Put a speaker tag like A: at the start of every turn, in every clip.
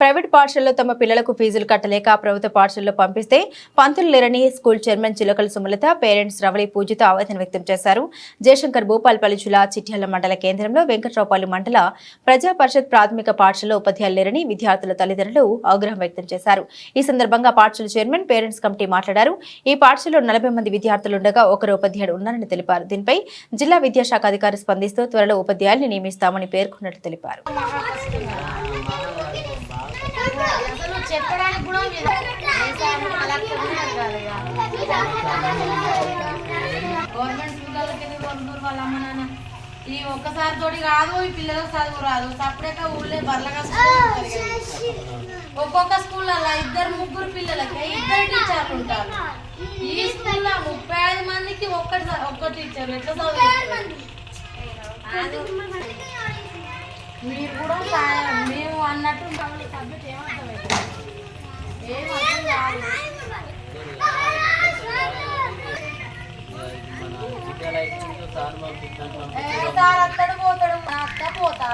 A: Private పాఠశాలలో తమ పిల్లలకు ఫీజులు కట్టలేక ప్రభుత్వ పాఠశాలలో పంపిస్తే పంతులు లేరని స్కూల్ చైర్మన్ చిలకల సుమలత పేరెంట్స్ రవళి పూజిత ఆవేదన వ్యక్తం చేశారు. జయశంకర్ భూపాల్పల్లి జిల్లా చిట్యాల మండల కేంద్రంలో వెంకట్రావుపల్లి మండల ప్రజా పరిషత్ ప్రాథమిక పాఠశాలలో ఉపాధ్యాయులు లేరని విద్యార్థుల తల్లిదండ్రులు ఆగ్రహం వ్యక్తం చేశారు. ఈ సందర్భంగా పాఠశాల చైర్మన్ పేరెంట్స్ కమిటీ మాట్లాడారు. ఈ పాఠశాలలో 40 మంది విద్యార్థులుండగా ఒకరు ఉపాధ్యాయుడు ఉన్నారని తెలిపారు. దీనిపై జిల్లా విద్యాశాఖ అధికారి స్పందిస్తూ త్వరలో ఉపాధ్యాయుల్ని నియమిస్తామని పేర్కొన్నట్టు తెలిపారు.
B: చెప్పడానికి కూడా గవర్నమెంట్ స్కూళ్ళకి కొందరు వాళ్ళ అమ్మ నాన్న ఈ ఒక్కసారి తోటి కాదు, ఈ పిల్లలకు చదువు రాదు. సపరేట్గా ఊళ్ళే బర్లగా ఒక్కొక్క స్కూళ్ళల్లో 2-3 పిల్లలకి 2 టీచర్లు ఉంటారు. ఈ స్కూల్లో 35 మందికి ఒక్క టీచర్ ఎట్లా చదువు? మీరు కూడా మేము అన్నట్టు సబ్జెక్ట్ ఏమర్థం కాదు. సార్ అత్తడు పోతాడు, నా అత్త పోతా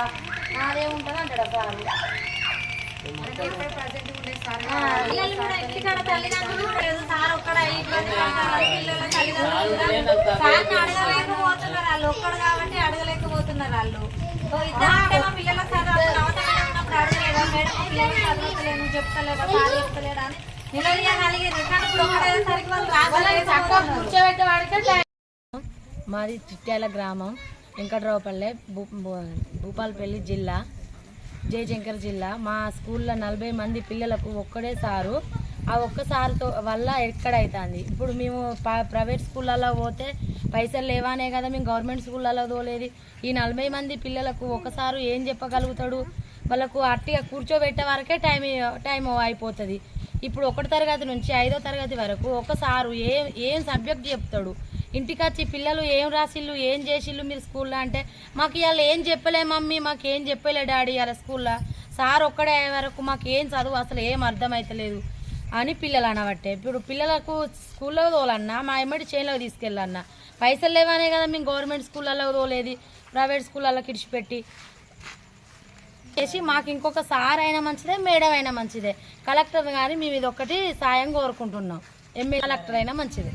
B: నాదేముంటుంది అంటాడు సార్. ఇంటికాడ తల్లిదండ్రులు సార్ ఒక్కడ సార్ని అడగలేకపోతున్నారు వాళ్ళు, ఒక్కడు కాబట్టి అడగలేకపోతున్నారు వాళ్ళు. ఇద్దరు పిల్లల చదువుతున్నప్పుడు అడగలేదా మేడం పిల్లలు చదువుతలేను చెప్తలేదా సార్ చెప్తలేదా అని నిలదీయగలిగేది. కానీ ఇప్పుడు ఒక్కడేసరికి వాళ్ళు కూర్చోబెట్టేవాడితే.
C: మాది చిట్యాల గ్రామం, వెంకట్రావుపల్లె, భూపాల్పల్లి జిల్లా, జయశంకర్ జిల్లా. మా స్కూల్లో 40 మంది పిల్లలకు ఒక్కడే సారు. ఆ ఒక్క సారుతో వల్ల ఎక్కడైతుంది. ఇప్పుడు మేము ప్రైవేట్ స్కూళ్ళల్లో పోతే పైసలు లేవానే కదా మేము గవర్నమెంట్ స్కూళ్ళల్లో తోలేది. ఈ 40 మంది పిల్లలకు ఒకసారి ఏం చెప్పగలుగుతాడు? వాళ్ళకు అట్టిగా కూర్చోబెట్టే వరకే టైం అయిపోతుంది. ఇప్పుడు 1వ తరగతి నుంచి 5వ తరగతి వరకు ఒకసారు ఏం సబ్జెక్ట్ చెప్తాడు? ఇంటికి వచ్చి పిల్లలు ఏం రాసిళ్ళు, ఏం చేసిళ్ళు మీరు స్కూల్లో అంటే, మాకు ఇవాళ ఏం చెప్పలే మమ్మీ, మాకు ఏం చెప్పలే డాడీ ఇవాళ స్కూల్లో, సార్ ఒక్కడే వరకు మాకు ఏం చదువు అసలు ఏం అర్థమవుతలేదు అని పిల్లలు అనబట్టే. ఇప్పుడు పిల్లలకు స్కూల్లో తోలన్నా మా ఎమ్మటి చేనులో తీసుకెళ్ళన్నా పైసలు లేవనే కదా మేము గవర్నమెంట్ స్కూళ్ళల్లో తోలేది, ప్రైవేట్ స్కూళ్ళల్లో కిడిచిపెట్టి చేసి. మాకు ఇంకొక సార్ అయినా మంచిదే, మేడం అయినా మంచిదే, కలెక్టర్ కానీ మేము ఇది ఒక్కటి సాయం కోరుకుంటున్నాం. ఎంఏ కలెక్టర్ అయినా మంచిదే.